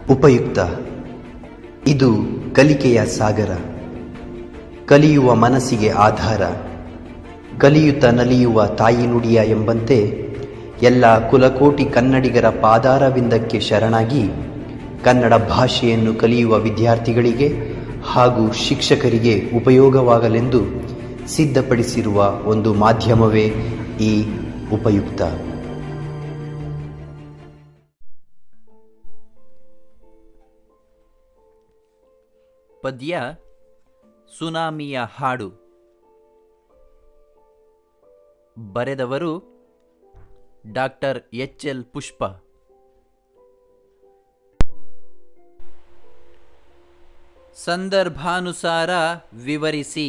ಉಪಯುಕ್ತ. ಇದು ಕಲಿಕೆಯ ಸಾಗರ, ಕಲಿಯುವ ಮನಸ್ಸಿಗೆ ಆಧಾರ, ಕಲಿಯುತ್ತ ನಲಿಯುವ ತಾಯಿ ನುಡಿಯ ಎಂಬಂತೆ ಎಲ್ಲ ಕುಲಕೋಟಿ ಕನ್ನಡಿಗರ ಪಾದಾರವಿಂದಕ್ಕೆ ಶರಣಾಗಿ ಕನ್ನಡ ಭಾಷೆಯನ್ನು ಕಲಿಯುವ ವಿದ್ಯಾರ್ಥಿಗಳಿಗೆ ಹಾಗೂ ಶಿಕ್ಷಕರಿಗೆ ಉಪಯೋಗವಾಗಲೆಂದು ಸಿದ್ಧಪಡಿಸಿರುವ ಒಂದು ಮಾಧ್ಯಮವೇ ಈ ಉಪಯುಕ್ತ. ಪದ್ಯ ಸುನಾಮಿಯ ಹಾಡು. ಬರೆದವರು ಡಾಕ್ಟರ್ ಎಚ್.ಎಲ್. ಪುಷ್ಪ. ಸಂದರ್ಭಾನುಸಾರ ವಿವರಿಸಿ.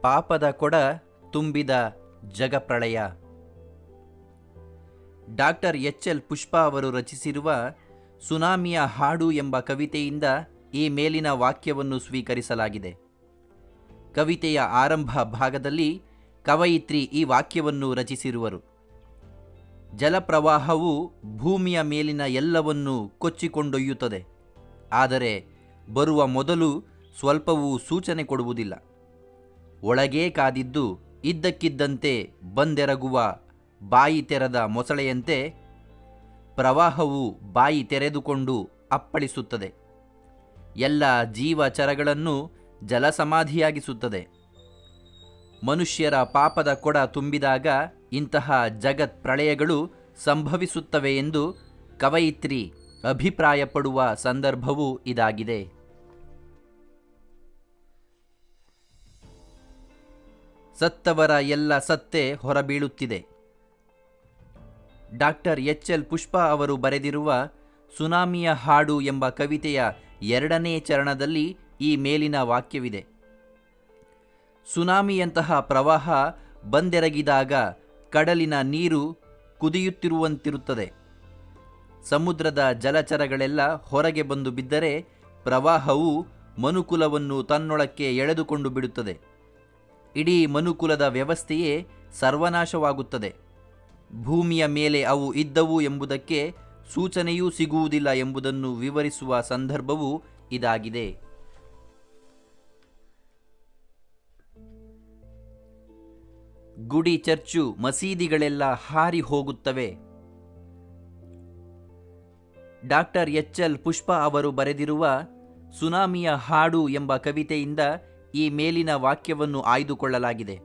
ಪಾಪದ ಕೊಡ ತುಂಬಿದ ಜಗಪ್ರಳಯ. ಡಾಕ್ಟರ್ ಎಚ್.ಎಲ್. ಪುಷ್ಪ ಅವರು ರಚಿಸಿರುವ ಸುನಾಮಿಯ ಹಾಡು ಎಂಬ ಕವಿತೆಯಿಂದ ಈ ಮೇಲಿನ ವಾಕ್ಯವನ್ನು ಸ್ವೀಕರಿಸಲಾಗಿದೆ. ಕವಿತೆಯ ಆರಂಭ ಭಾಗದಲ್ಲಿ ಕವಯಿತ್ರಿ ಈ ವಾಕ್ಯವನ್ನು ರಚಿಸಿರುವರು: ಜಲಪ್ರವಾಹವು ಭೂಮಿಯ ಮೇಲಿನ ಎಲ್ಲವನ್ನೂ ಕೊಚ್ಚಿಕೊಂಡೊಯ್ಯುತ್ತದೆ, ಆದರೆ ಬರುವ ಮೊದಲು ಸ್ವಲ್ಪವೂ ಸೂಚನೆ ಕೊಡುವುದಿಲ್ಲ. ಒಳಗೇ ಕಾದಿದ್ದು ಇದ್ದಕ್ಕಿದ್ದಂತೆ ಬಂದೆರಗುವ ಬಾಯಿ ತೆರೆದ ಮೊಸಳೆಯಂತೆ ಪ್ರವಾಹವು ಬಾಯಿ ತೆರೆದುಕೊಂಡು ಅಪ್ಪಳಿಸುತ್ತದೆ. ಎಲ್ಲ ಜೀವಚರಗಳನ್ನು ಜಲಸಮಾಧಿಯಾಗಿಸುತ್ತದೆ. ಮನುಷ್ಯರ ಪಾಪದ ಕೊಡ ತುಂಬಿದಾಗ ಇಂತಹ ಜಗತ್ ಪ್ರಳಯಗಳು ಸಂಭವಿಸುತ್ತವೆ ಎಂದು ಕವಯಿತ್ರಿ ಅಭಿಪ್ರಾಯಪಡುವ ಸಂದರ್ಭವೂ ಇದಾಗಿದೆ. ಸತ್ತವರ ಎಲ್ಲ ಸತ್ತೆ ಹೊರಬೀಳುತ್ತಿದೆ. ಡಾಕ್ಟರ್ ಎಚ್.ಎಲ್. ಪುಷ್ಪ ಅವರು ಬರೆದಿರುವ ಸುನಾಮಿಯ ಹಾಡು ಎಂಬ ಕವಿತೆಯ 2ನೇ ಚರಣದಲ್ಲಿ ಈ ಮೇಲಿನ ವಾಕ್ಯವಿದೆ: ಸುನಾಮಿಯಂತಹ ಪ್ರವಾಹ ಬಂದೆರಗಿದಾಗ ಕಡಲಿನ ನೀರು ಕುದಿಯುತ್ತಿರುವಂತಿರುತ್ತದೆ. ಸಮುದ್ರದ ಜಲಚರಗಳೆಲ್ಲ ಹೊರಗೆ ಬಂದು ಬಿದ್ದರೆ ಪ್ರವಾಹವು ಮನುಕುಲವನ್ನು ತನ್ನೊಳಕ್ಕೆ ಎಳೆದುಕೊಂಡು ಬಿಡುತ್ತದೆ. ಇಡೀ ಮನುಕುಲದ ವ್ಯವಸ್ಥೆಯೇ ಸರ್ವನಾಶವಾಗುತ್ತದೆ. ಭೂಮಿಯ ಮೇಲೆ ಅವು ಇದ್ದವು ಎಂಬುದಕ್ಕೆ ಸೂಚನೆಯೂ ಸಿಗುವುದಿಲ್ಲ ಎಂಬುದನ್ನು ವಿವರಿಸುವ ಸಂದರ್ಭವೂ ಇದಾಗಿದೆ. ಗುಡಿ, ಚರ್ಚು, ಮಸೀದಿಗಳೆಲ್ಲ ಹಾರಿ ಹೋಗುತ್ತವೆ. ಡಾಕ್ಟರ್ ಎಚ್.ಎಲ್. ಪುಷ್ಪ ಅವರು ಬರೆದಿರುವ ಸುನಾಮಿಯ ಹಾಡು ಎಂಬ ಕವಿತೆಯಿಂದ ಈ ಮೇಲಿನ ವಾಕ್ಯವನ್ನು ಆಯ್ದುಕೊಳ್ಳಲಾಗಿದೆ: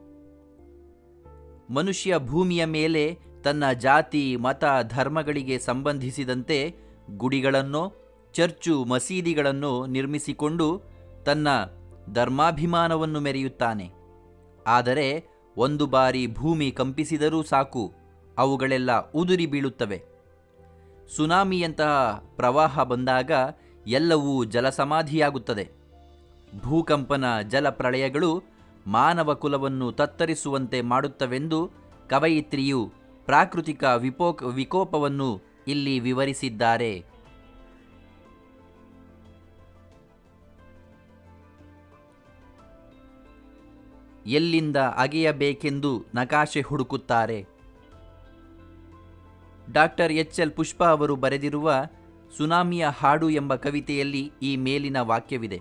ಮನುಷ್ಯ ಭೂಮಿಯ ಮೇಲೆ ತನ್ನ ಜಾತಿ, ಮತ, ಧರ್ಮಗಳಿಗೆ ಸಂಬಂಧಿಸಿದಂತೆ ಗುಡಿಗಳನ್ನೋ ಚರ್ಚು, ಮಸೀದಿಗಳನ್ನೋ ನಿರ್ಮಿಸಿಕೊಂಡು ತನ್ನ ಧರ್ಮಾಭಿಮಾನವನ್ನು ಮೆರೆಯುತ್ತಾನೆ. ಆದರೆ ಒಂದು ಬಾರಿ ಭೂಮಿ ಕಂಪಿಸಿದರೂ ಸಾಕು, ಅವುಗಳೆಲ್ಲ ಉದುರಿ ಬೀಳುತ್ತವೆ. ಸುನಾಮಿಯಂತಹ ಪ್ರವಾಹ ಬಂದಾಗ ಎಲ್ಲವೂ ಜಲಸಮಾಧಿಯಾಗುತ್ತದೆ. ಭೂಕಂಪನ, ಜಲಪ್ರಳಯಗಳು ಮಾನವ ಕುಲವನ್ನು ತತ್ತರಿಸುವಂತೆ ಮಾಡುತ್ತವೆಂದು ಕವಯಿತ್ರಿಯು ಪ್ರಾಕೃತಿಕ ವಿಕೋಪವನ್ನು ಇಲ್ಲಿ ವಿವರಿಸಿದ್ದಾರೆ. ಎಲ್ಲಿಂದ ಅಗೆಯಬೇಕೆಂದು ನಕಾಶೆ ಹುಡುಕುತ್ತಾರೆ. ಡಾಕ್ಟರ್ ಎಚ್.ಎಲ್. ಪುಷ್ಪ ಅವರು ಬರೆದಿರುವ ಸುನಾಮಿಯ ಹಾಡು ಎಂಬ ಕವಿತೆಯಲ್ಲಿ ಈ ಮೇಲಿನ ವಾಕ್ಯವಿದೆ: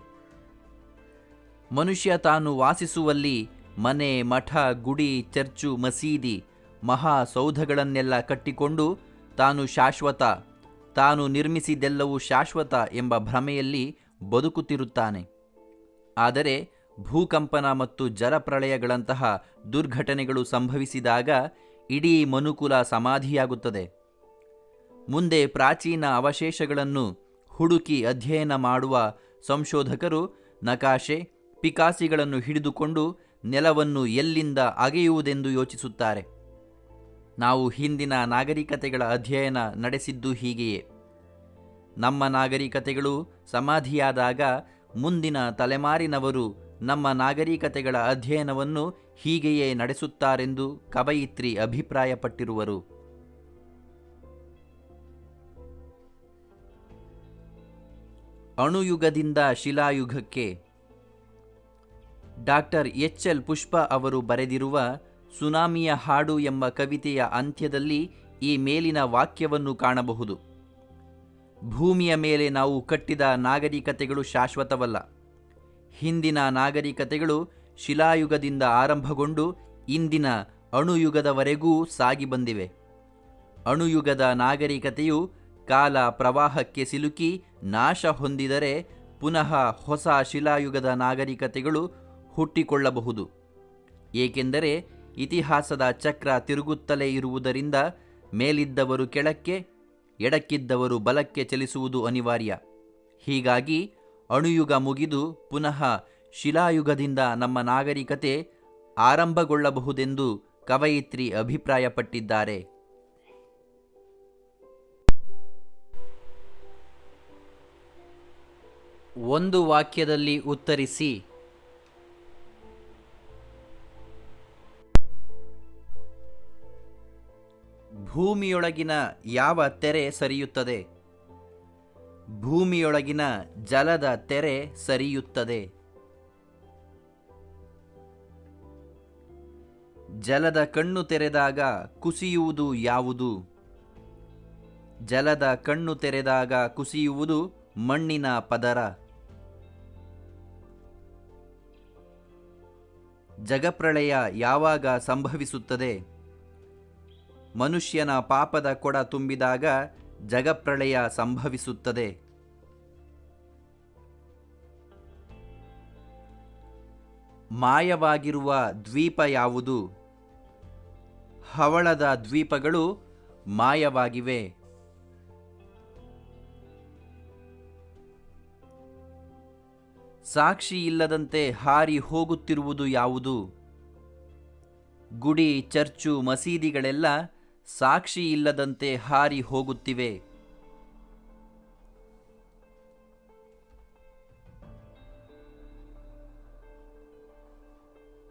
ಮನುಷ್ಯ ತಾನು ವಾಸಿಸುವಲ್ಲಿ ಮನೆ, ಮಠ, ಗುಡಿ, ಚರ್ಚು, ಮಸೀದಿ, ಮಹಾಸೌಧಗಳನ್ನೆಲ್ಲ ಕಟ್ಟಿಕೊಂಡು ತಾನು ಶಾಶ್ವತ, ತಾನು ನಿರ್ಮಿಸಿದೆಲ್ಲವೂ ಶಾಶ್ವತ ಎಂಬ ಭ್ರಮೆಯಲ್ಲಿ ಬದುಕುತ್ತಿರುತ್ತಾನೆ. ಆದರೆ ಭೂಕಂಪನ ಮತ್ತು ಜಲಪ್ರಳಯಗಳಂತಹ ದುರ್ಘಟನೆಗಳು ಸಂಭವಿಸಿದಾಗ ಇಡೀ ಮನುಕುಲ ಸಮಾಧಿಯಾಗುತ್ತದೆ. ಮುಂದೆ ಪ್ರಾಚೀನ ಅವಶೇಷಗಳನ್ನು ಹುಡುಕಿ ಅಧ್ಯಯನ ಮಾಡುವ ಸಂಶೋಧಕರು ನಕಾಶೆ, ಪಿಕಾಸಿಗಳನ್ನು ಹಿಡಿದುಕೊಂಡು ನೆಲವನ್ನು ಎಲ್ಲಿಂದ ಅಗೆಯುವುದೆಂದು ಯೋಚಿಸುತ್ತಾರೆ. ನಾವು ಹಿಂದಿನ ನಾಗರಿಕತೆಗಳ ಅಧ್ಯಯನ ನಡೆಸಿದ್ದು ಹೀಗೆಯೇ. ನಮ್ಮ ನಾಗರಿಕತೆಗಳು ಸಮಾಧಿಯಾದಾಗ ಮುಂದಿನ ತಲೆಮಾರಿನವರು ನಮ್ಮ ನಾಗರಿಕತೆಗಳ ಅಧ್ಯಯನವನ್ನು ಹೀಗೆಯೇ ನಡೆಸುತ್ತಾರೆಂದು ಕವಯಿತ್ರಿ ಅಭಿಪ್ರಾಯಪಟ್ಟಿರುವರು. ಅಣುಯುಗದಿಂದ ಶಿಲಾಯುಗಕ್ಕೆ. ಡಾಕ್ಟರ್ ಎಚ್.ಎಲ್. ಪುಷ್ಪ ಅವರು ಬರೆದಿರುವ ಸುನಾಮಿಯ ಹಾಡು ಎಂಬ ಕವಿತೆಯ ಅಂತ್ಯದಲ್ಲಿ ಈ ಮೇಲಿನ ವಾಕ್ಯವನ್ನು ಕಾಣಬಹುದು. ಭೂಮಿಯ ಮೇಲೆ ನಾವು ಕಟ್ಟಿದ ನಾಗರಿಕತೆಗಳು ಶಾಶ್ವತವಲ್ಲ. ಹಿಂದಿನ ನಾಗರಿಕತೆಗಳು ಶಿಲಾಯುಗದಿಂದ ಆರಂಭಗೊಂಡು ಇಂದಿನ ಅಣುಯುಗದವರೆಗೂ ಸಾಗಿ ಬಂದಿವೆ. ಅಣುಯುಗದ ನಾಗರಿಕತೆಯು ಕಾಲ ಪ್ರವಾಹಕ್ಕೆ ಸಿಲುಕಿ ನಾಶ ಹೊಂದಿದರೆ ಪುನಃ ಹೊಸ ಶಿಲಾಯುಗದ ನಾಗರಿಕತೆಗಳು ಹುಟ್ಟಿಕೊಳ್ಳಬಹುದು. ಏಕೆಂದರೆ ಇತಿಹಾಸದ ಚಕ್ರ ತಿರುಗುತ್ತಲೇ ಇರುವುದರಿಂದ ಮೇಲಿದ್ದವರು ಕೆಳಕ್ಕೆ, ಎಡಕ್ಕಿದ್ದವರು ಬಲಕ್ಕೆ ಚಲಿಸುವುದು ಅನಿವಾರ್ಯ. ಹೀಗಾಗಿ ಅಣುಯುಗ ಮುಗಿದು ಪುನಃ ಶಿಲಾಯುಗದಿಂದ ನಮ್ಮ ನಾಗರಿಕತೆ ಆರಂಭಗೊಳ್ಳಬಹುದೆಂದು ಕವಯಿತ್ರಿ ಅಭಿಪ್ರಾಯಪಟ್ಟಿದ್ದಾರೆ. ಒಂದು ವಾಕ್ಯದಲ್ಲಿ ಉತ್ತರಿಸಿ. ಭೂಮಿಯೊಳಗಿನ ಯಾವ ತೆರೆ ಸರಿಯುತ್ತದೆ? ಭೂಮಿಯೊಳಗಿನ ಜಲದ ತೆರೆ ಸರಿಯುತ್ತದೆ. ಜಲದ ಕಣ್ಣು ತೆರೆದಾಗ ಕುಸಿಯುವುದು ಯಾವುದು? ಜಲದ ಕಣ್ಣು ತೆರೆದಾಗ ಕುಸಿಯುವುದು ಮಣ್ಣಿನ ಪದರ. ಜಗಪ್ರಳಯ ಯಾವಾಗ ಸಂಭವಿಸುತ್ತದೆ? ಮನುಷ್ಯನ ಪಾಪದ ಕೊಡ ತುಂಬಿದಾಗ ಜಗಪ್ರಳಯ ಸಂಭವಿಸುತ್ತದೆ. ಮಾಯವಾಗಿರುವ ದ್ವೀಪ ಯಾವುದು? ಹವಳದ ದ್ವೀಪಗಳು ಮಾಯವಾಗಿವೆ. ಸಾಕ್ಷಿ ಇಲ್ಲದಂತೆ ಹಾರಿ ಹೋಗುತ್ತಿರುವುದು ಯಾವುದು? ಗುಡಿ, ಚರ್ಚು, ಮಸೀದಿಗಳೆಲ್ಲ ಸಾಕ್ಷಿ ಇಲ್ಲದಂತೆ ಹಾರಿ ಹೋಗುತ್ತಿವೆ.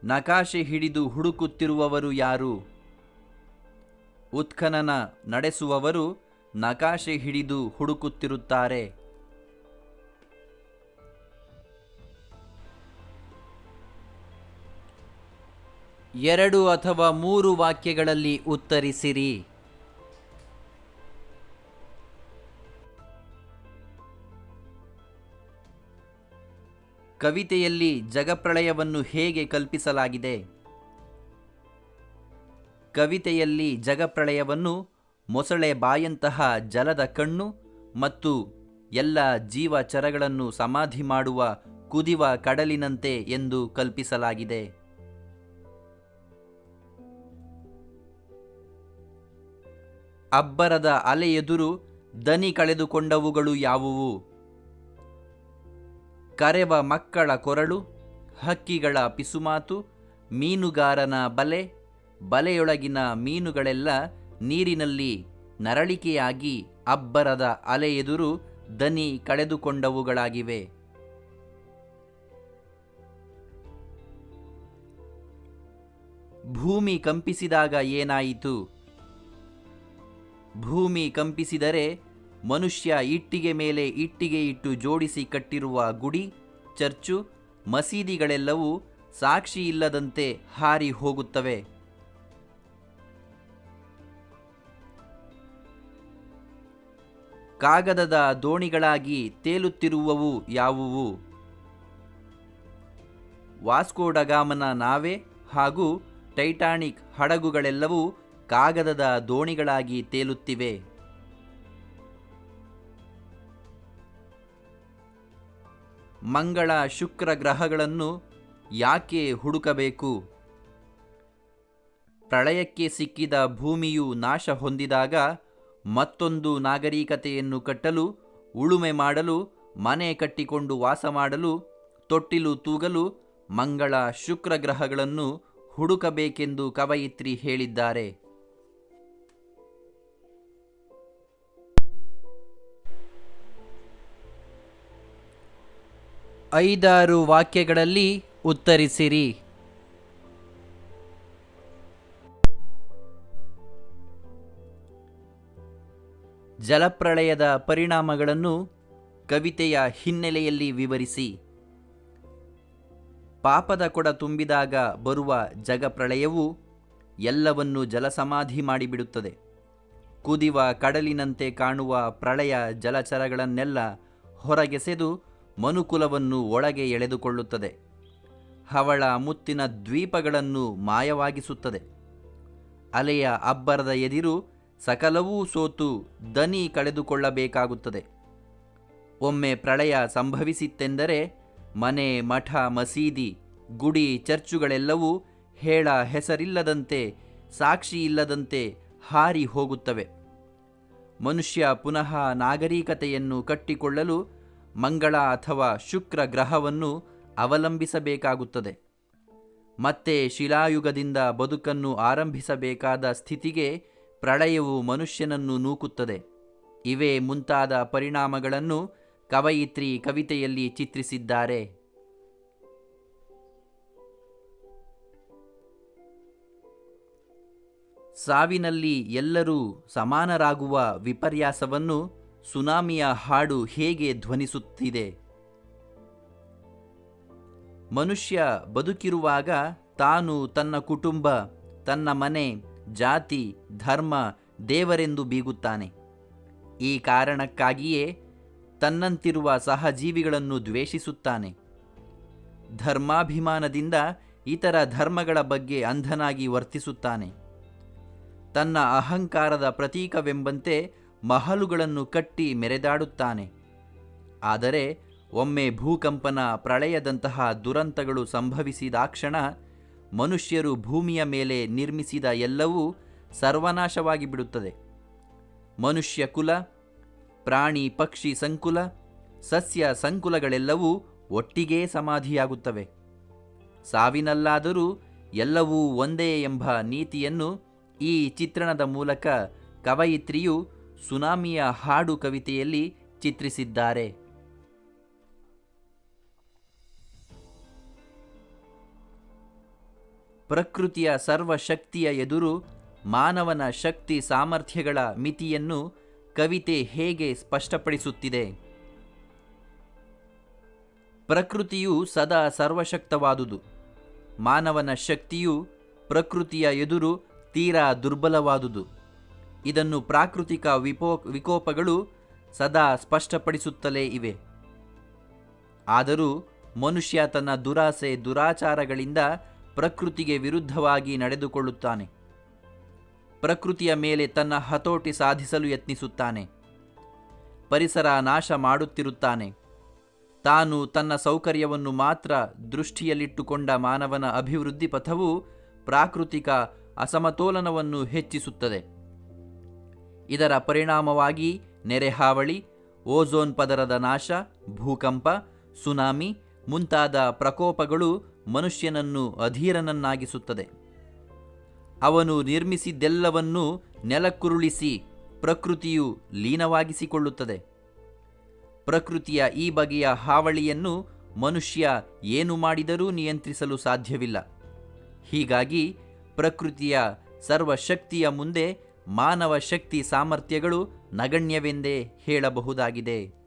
ನಕಾಶೆ ಹಿಡಿದು ಹುಡುಕುತ್ತಿರುವವರು ಯಾರು? ಉತ್ಖನನ ನಡೆಸುವವರು ನಕಾಶೆ ಹಿಡಿದು ಹುಡುಕುತ್ತಿರುತ್ತಾರೆ. ಎರಡು ಅಥವಾ ಮೂರು ವಾಕ್ಯಗಳಲ್ಲಿ ಉತ್ತರಿಸಿರಿ. ಕವಿತೆಯಲ್ಲಿ ಜಗಪ್ರಳಯವನ್ನು ಹೇಗೆ ಕಲ್ಪಿಸಲಾಗಿದೆ? ಕವಿತೆಯಲ್ಲಿ ಜಗಪ್ರಳಯವನ್ನು ಮೊಸಳೆ ಬಾಯಂತಹ ಜಲದ ಕಣ್ಣು ಮತ್ತು ಎಲ್ಲ ಜೀವಚರಗಳನ್ನು ಸಮಾಧಿ ಮಾಡುವ ಕುದಿವ ಕಡಲಿನಂತೆ ಎಂದು ಕಲ್ಪಿಸಲಾಗಿದೆ. ಅಬ್ಬರದ ಅಲೆಯೆದುರು ದನಿ ಕಳೆದುಕೊಂಡವುಗಳು ಯಾವುವು? ಕರೆವ ಮಕ್ಕಳ ಕೊರಳು, ಹಕ್ಕಿಗಳ ಪಿಸುಮಾತು, ಮೀನುಗಾರನ ಬಲೆ, ಬಲೆಯೊಳಗಿನ ಮೀನುಗಳೆಲ್ಲ ನೀರಿನಲ್ಲಿ ನರಳಿಕೆಯಾಗಿ ಅಬ್ಬರದ ಅಲೆಯೆದುರು ದನಿ ಕಳೆದುಕೊಂಡವುಗಳಾಗಿವೆ. ಭೂಮಿ ಕಂಪಿಸಿದಾಗ ಏನಾಯಿತು? ಭೂಮಿ ಕಂಪಿಸಿದರೆ ಮನುಷ್ಯ ಇಟ್ಟಿಗೆ ಮೇಲೆ ಇಟ್ಟಿಗೆ ಇಟ್ಟು ಜೋಡಿಸಿ ಕಟ್ಟಿರುವ ಗುಡಿ, ಚರ್ಚು, ಮಸೀದಿಗಳೆಲ್ಲವೂ ಸಾಕ್ಷಿ ಇಲ್ಲದಂತೆ ಹಾರಿ ಹೋಗುತ್ತವೆ. ಕಾಗದದ ದೋಣಿಗಳಾಗಿ ತೇಲುತ್ತಿರುವವು ಯಾವುವು? ವಾಸ್ಕೋಡಗಾಮನ ನಾವೆ ಹಾಗೂ ಟೈಟಾನಿಕ್ ಹಡಗುಗಳೆಲ್ಲವೂ ಕಾಗದದ ದೋಣಿಗಳಾಗಿ ತೇಲುತ್ತಿವೆ. ಮಂಗಳ, ಶುಕ್ರ ಗ್ರಹಗಳನ್ನು ಯಾಕೆ ಹುಡುಕಬೇಕು? ಪ್ರಳಯಕ್ಕೆ ಸಿಕ್ಕಿದ ಭೂಮಿಯು ನಾಶ ಹೊಂದಿದಾಗ ಮತ್ತೊಂದು ನಾಗರಿಕತೆಯನ್ನು ಕಟ್ಟಲು, ಉಳುಮೆ ಮಾಡಲು, ಮನೆ ಕಟ್ಟಿಕೊಂಡು ವಾಸ ಮಾಡಲು, ತೊಟ್ಟಿಲು ತೂಗಲು ಮಂಗಳ, ಶುಕ್ರ ಗ್ರಹಗಳನ್ನು ಹುಡುಕಬೇಕೆಂದು ಕವಯಿತ್ರಿ ಹೇಳಿದ್ದಾರೆ. 5-6 ವಾಕ್ಯಗಳಲ್ಲಿ ಉತ್ತರಿಸಿರಿ. ಜಲಪ್ರಳಯದ ಪರಿಣಾಮಗಳನ್ನು ಕವಿತೆಯ ಹಿನ್ನೆಲೆಯಲ್ಲಿ ವಿವರಿಸಿ. ಪಾಪದ ಕೊಡ ತುಂಬಿದಾಗ ಬರುವ ಜಗಪ್ರಳಯವು ಎಲ್ಲವನ್ನೂ ಜಲಸಮಾಧಿ ಮಾಡಿಬಿಡುತ್ತದೆ. ಕುದಿವ ಕಡಲಿನಂತೆ ಕಾಣುವ ಪ್ರಳಯ ಜಲಚರಗಳನ್ನೆಲ್ಲ ಹೊರಗೆಸೆದು ಮನುಕುಲವನ್ನು ಒಳಗೆ ಎಳೆದುಕೊಳ್ಳುತ್ತದೆ. ಹವಳ ಮುತ್ತಿನ ದ್ವೀಪಗಳನ್ನು ಮಾಯವಾಗಿಸುತ್ತದೆ. ಅಲೆಯ ಅಬ್ಬರದ ಎದಿರು ಸಕಲವೂ ಸೋತು ದನಿ ಕಳೆದುಕೊಳ್ಳಬೇಕಾಗುತ್ತದೆ. ಒಮ್ಮೆ ಪ್ರಳಯ ಸಂಭವಿಸಿತೆಂದರೆ ಮನೆ, ಮಠ, ಮಸೀದಿ, ಗುಡಿ, ಚರ್ಚುಗಳೆಲ್ಲವೂ ಹೇಳ ಹೆಸರಿಲ್ಲದಂತೆ, ಸಾಕ್ಷಿ ಇಲ್ಲದಂತೆ ಹಾರಿ ಹೋಗುತ್ತವೆ. ಮನುಷ್ಯ ಪುನಃ ನಾಗರಿಕತೆಯನ್ನು ಕಟ್ಟಿಕೊಳ್ಳಲು ಮಂಗಳ ಅಥವಾ ಶುಕ್ರ ಗ್ರಹವನ್ನು ಅವಲಂಬಿಸಬೇಕಾಗುತ್ತದೆ. ಮತ್ತೆ ಶಿಲಾಯುಗದಿಂದ ಬದುಕನ್ನು ಆರಂಭಿಸಬೇಕಾದ ಸ್ಥಿತಿಗೆ ಪ್ರಳಯವು ಮನುಷ್ಯನನ್ನು ನೂಕುತ್ತದೆ. ಇವೇ ಮುಂತಾದ ಪರಿಣಾಮಗಳನ್ನು ಕವಯಿತ್ರಿ ಕವಿತೆಯಲ್ಲಿ ಚಿತ್ರಿಸಿದ್ದಾರೆ. ಸಾವಿನಲ್ಲಿ ಎಲ್ಲರೂ ಸಮಾನರಾಗುವ ವಿಪರ್ಯಾಸವನ್ನು ಸುನಾಮಿಯ ಹಾಡು ಹೇಗೆ ಧ್ವನಿಸುತ್ತಿದೆ. ಮನುಷ್ಯ ಬದುಕಿರುವಾಗ ತಾನು, ತನ್ನ ಕುಟುಂಬ, ತನ್ನ ಮನೆ, ಜಾತಿ, ಧರ್ಮ, ದೇವರೆಂದು ಬೀಗುತ್ತಾನೆ. ಈ ಕಾರಣಕ್ಕಾಗಿಯೇ ತನ್ನಂತಿರುವ ಸಹಜೀವಿಗಳನ್ನು ದ್ವೇಷಿಸುತ್ತಾನೆ. ಧರ್ಮಾಭಿಮಾನದಿಂದ ಇತರ ಧರ್ಮಗಳ ಬಗ್ಗೆ ಅಂಧನಾಗಿ ವರ್ತಿಸುತ್ತಾನೆ. ತನ್ನ ಅಹಂಕಾರದ ಪ್ರತೀಕವೆಂಬಂತೆ ಮಹಲುಗಳನ್ನು ಕಟ್ಟಿ ಮೆರೆದಾಡುತ್ತಾನೆ. ಆದರೆ ಒಮ್ಮೆ ಭೂಕಂಪನ, ಪ್ರಳಯದಂತಹ ದುರಂತಗಳು ಸಂಭವಿಸಿದಾಕ್ಷಣ ಮನುಷ್ಯರು ಭೂಮಿಯ ಮೇಲೆ ನಿರ್ಮಿಸಿದ ಎಲ್ಲವೂ ಸರ್ವನಾಶವಾಗಿ ಬಿಡುತ್ತದೆ. ಮನುಷ್ಯ ಕುಲ, ಪ್ರಾಣಿ ಪಕ್ಷಿ ಸಂಕುಲ, ಸಸ್ಯ ಸಂಕುಲಗಳೆಲ್ಲವೂ ಒಟ್ಟಿಗೇ ಸಮಾಧಿಯಾಗುತ್ತವೆ. ಸಾವಿನಲ್ಲಾದರೂ ಎಲ್ಲವೂ ಒಂದೇ ಎಂಬ ನೀತಿಯನ್ನು ಈ ಚಿತ್ರಣದ ಮೂಲಕ ಕವಯಿತ್ರಿಯು ಸುನಾಮಿಯ ಹಾಡು ಕವಿತೆಯಲ್ಲಿ ಚಿತ್ರಿಸಿದ್ದಾರೆ. ಪ್ರಕೃತಿಯ ಸರ್ವಶಕ್ತಿಯ ಎದುರು ಮಾನವನ ಶಕ್ತಿ ಸಾಮರ್ಥ್ಯಗಳ ಮಿತಿಯನ್ನು ಕವಿತೆ ಹೇಗೆ ಸ್ಪಷ್ಟಪಡಿಸುತ್ತಿದೆ. ಪ್ರಕೃತಿಯು ಸದಾ ಸರ್ವಶಕ್ತವಾದುದು. ಮಾನವನ ಶಕ್ತಿಯು ಪ್ರಕೃತಿಯ ಎದುರು ತೀರಾ ದುರ್ಬಲವಾದುದು. ಇದನ್ನು ಪ್ರಾಕೃತಿಕ ವಿಕೋಪಗಳು ಸದಾ ಸ್ಪಷ್ಟಪಡಿಸುತ್ತಲೇ ಇವೆ. ಆದರೂ ಮನುಷ್ಯ ತನ್ನ ದುರಾಸೆ, ದುರಾಚಾರಗಳಿಂದ ಪ್ರಕೃತಿಗೆ ವಿರುದ್ಧವಾಗಿ ನಡೆದುಕೊಳ್ಳುತ್ತಾನೆ. ಪ್ರಕೃತಿಯ ಮೇಲೆ ತನ್ನ ಹತೋಟಿ ಸಾಧಿಸಲು ಯತ್ನಿಸುತ್ತಾನೆ. ಪರಿಸರ ನಾಶ ಮಾಡುತ್ತಿರುತ್ತಾನೆ. ತಾನು ತನ್ನ ಸೌಕರ್ಯವನ್ನು ಮಾತ್ರ ದೃಷ್ಟಿಯಲ್ಲಿಟ್ಟುಕೊಂಡ ಮಾನವನ ಅಭಿವೃದ್ಧಿ ಪಥವು ಪ್ರಾಕೃತಿಕ ಅಸಮತೋಲನವನ್ನು ಹೆಚ್ಚಿಸುತ್ತದೆ. ಇದರ ಪರಿಣಾಮವಾಗಿ ನೆರೆಹಾವಳಿ, ಓಝೋನ್ ಪದರದ ನಾಶ, ಭೂಕಂಪ, ಸುನಾಮಿ ಮುಂತಾದ ಪ್ರಕೋಪಗಳು ಮನುಷ್ಯನನ್ನು ಅಧೀರನನ್ನಾಗಿಸುತ್ತದೆ. ಅವನು ನಿರ್ಮಿಸಿದ್ದೆಲ್ಲವನ್ನೂ ನೆಲಕ್ಕುರುಳಿಸಿ ಪ್ರಕೃತಿಯು ಲೀನವಾಗಿಸಿಕೊಳ್ಳುತ್ತದೆ. ಪ್ರಕೃತಿಯ ಈ ಬಗೆಯ ಹಾವಳಿಯನ್ನು ಮನುಷ್ಯ ಏನು ಮಾಡಿದರೂ ನಿಯಂತ್ರಿಸಲು ಸಾಧ್ಯವಿಲ್ಲ. ಹೀಗಾಗಿ ಪ್ರಕೃತಿಯ ಸರ್ವಶಕ್ತಿಯ ಮುಂದೆ ಮಾನವ ಶಕ್ತಿ ಸಾಮರ್ಥ್ಯಗಳು ನಗಣ್ಯವೆಂದೇ ಹೇಳಬಹುದಾಗಿದೆ.